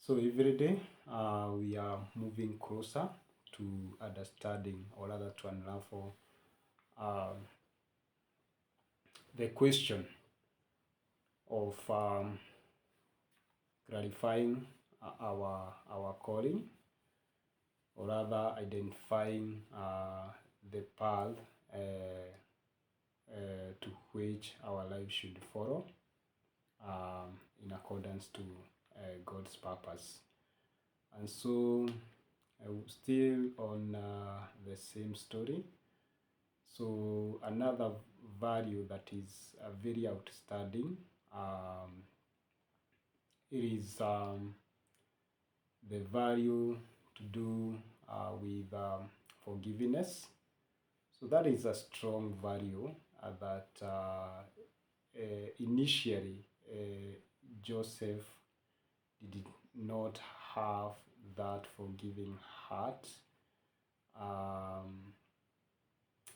So every day we are moving closer to understanding, or rather to unravel uh, the question of clarifying our calling, or rather identifying the path to which our life should follow in accordance to God's purpose. And so still on the same story. So another value that is very outstanding, it is the value to do with forgiveness. So that is a strong value that initially Joseph did not have that forgiving heart.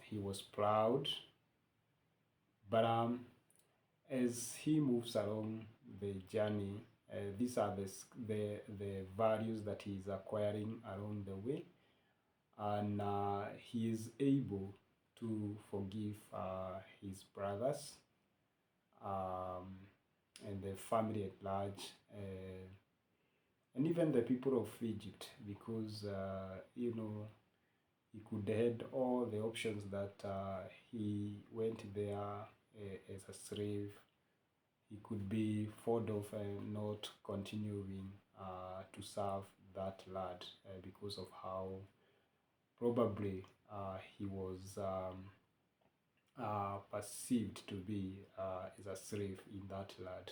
He was proud, but as he moves along the journey, these are the values that he is acquiring along the way, and he is able to forgive his brothers and the family at large, and even the people of Egypt, because he could had all the options that he went there as a slave. He could be fond of not continuing to serve that lad because of how probably he was perceived to be as a slave in that lad.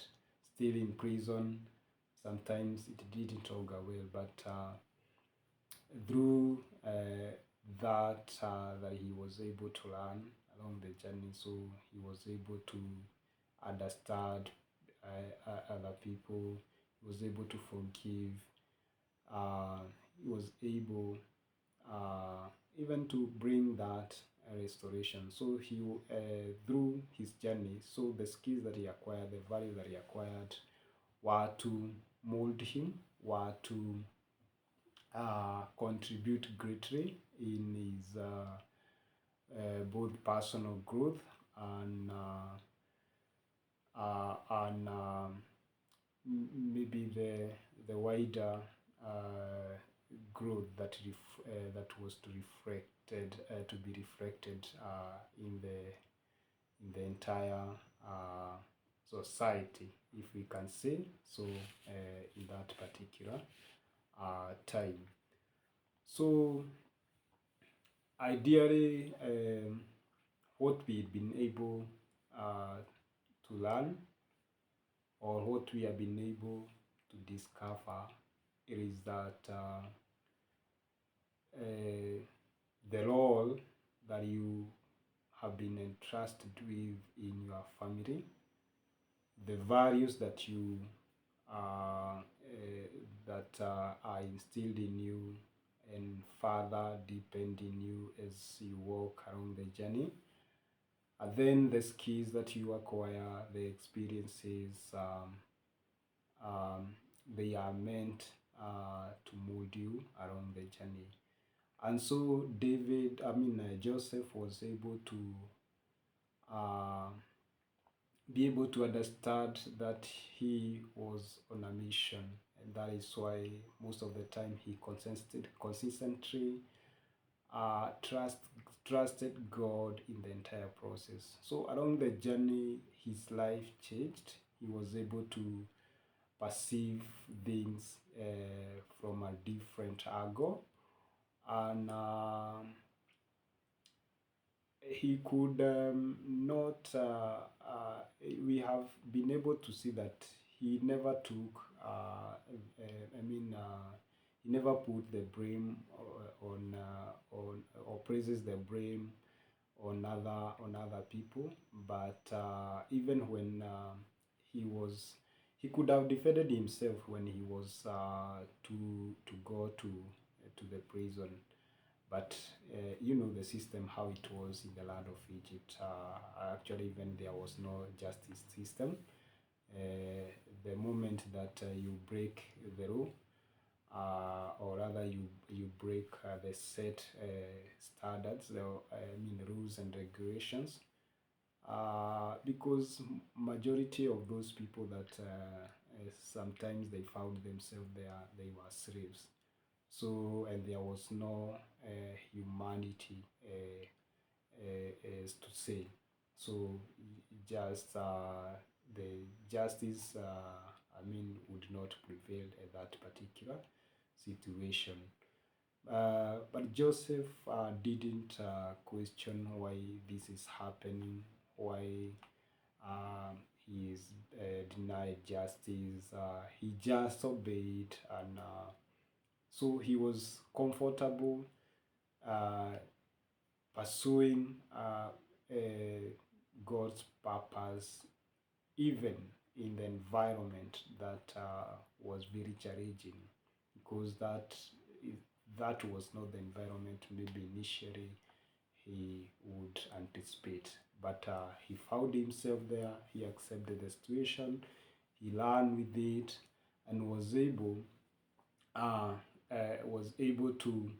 Still in prison, sometimes it didn't augur well, but through that he was able to learn along the journey, so he was able to understand other people. He was able to forgive. He was able even to bring that restoration. So he through his journey, so the skills that he acquired, the value that he acquired, were to mold him, were to contribute greatly in his both personal growth and maybe the wider growth that was to be reflected in the entire society, if we can say so, in that particular time. So ideally, what we've been able to learn, or what we have been able to discover, is that the role that you have been entrusted with in your family, the values that you are instilled in you and further deepened in you as you walk along the journey, and then the skills that you acquire, the experiences, they are meant to mold you along the journey. And so Joseph was able to be able to understand that he was on a mission, and that is why most of the time he consistently trusted God in the entire process. So along the journey, his life changed. He was able to perceive things from a different angle, and he could not, we have been able to see that he never took, he never put the blame on or praises the blame on other people, but even when he could have defended himself when he was to go to the prison. But the system, how it was in the land of Egypt. Actually, even there was no justice system. The moment that you break the rule, or rather you break the set standards, rules and regulations, because majority of those people that sometimes they found themselves there, they were slaves. So, and there was no humanity, as to say. So just the justice, would not prevail at that particular situation. But Joseph didn't question why this is happening, why he is denied justice. He just obeyed, and so he was comfortable uh, pursuing God's purpose, even in the environment that was very challenging, because that was not the environment maybe initially he would anticipate. But he found himself there, he accepted the situation, he learned with it, and uh, was able to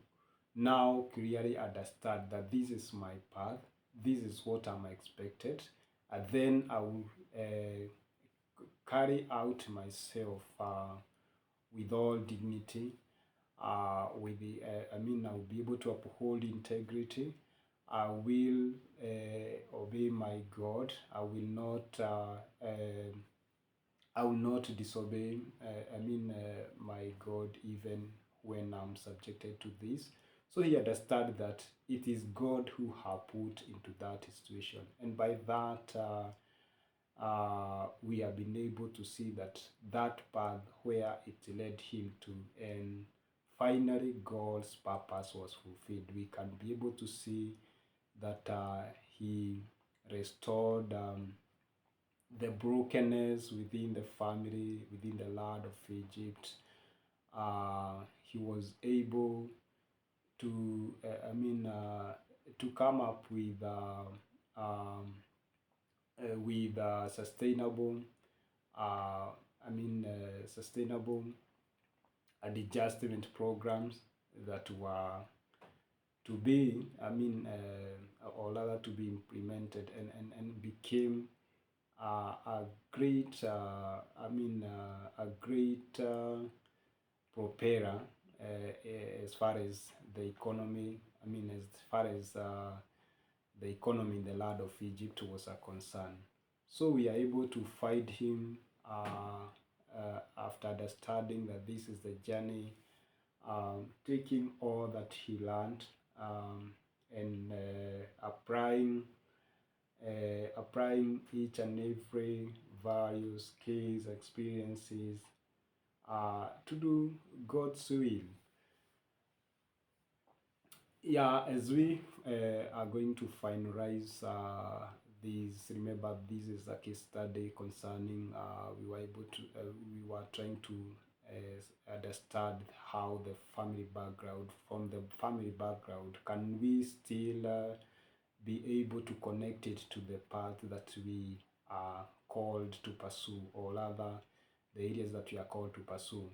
now clearly understand that this is my path, this is what I'm expected, and then I will carry out myself with all dignity, I will be able to uphold integrity. I will obey my God. I will not disobey. My God, even when I'm subjected to this. So he understood that it is God who have put into that situation, and by that we have been able to see that path where it led him to, and finally God's purpose was fulfilled. We can be able to see that he restored the brokenness within the family, within the land of Egypt. He was able to, to come up with sustainable, sustainable adjustment programs that were to be, or rather to be implemented, and became a great, a great propeller as far as the economy, as far as the economy in the land of Egypt was a concern. So we are able to find him after understanding that this is the journey, taking all that he learned, and applying each and every values, skills, experiences to do God's will. Yeah, as we are going to finalize this, remember this is a case study concerning we were trying to understand how the family background, from the family background, can we still be able to connect it to the path that we are called to pursue, or rather the areas that we are called to pursue.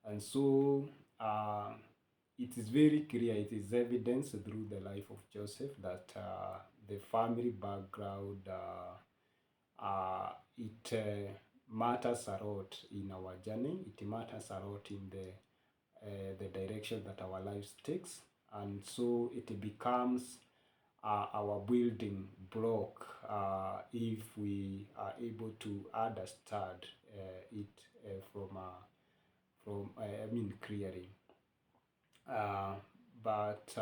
And so it is very clear, it is evidence through the life of Joseph that the family background, it matters a lot in our journey. It matters a lot in the direction that our lives takes, and so it becomes our building block if we are able to understand it clearly. But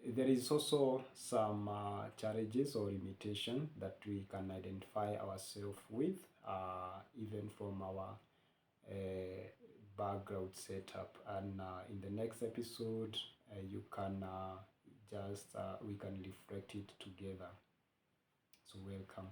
there is also some challenges or limitation that we can identify ourselves with, even from our background setup. And in the next episode, you can we can reflect it together. So welcome.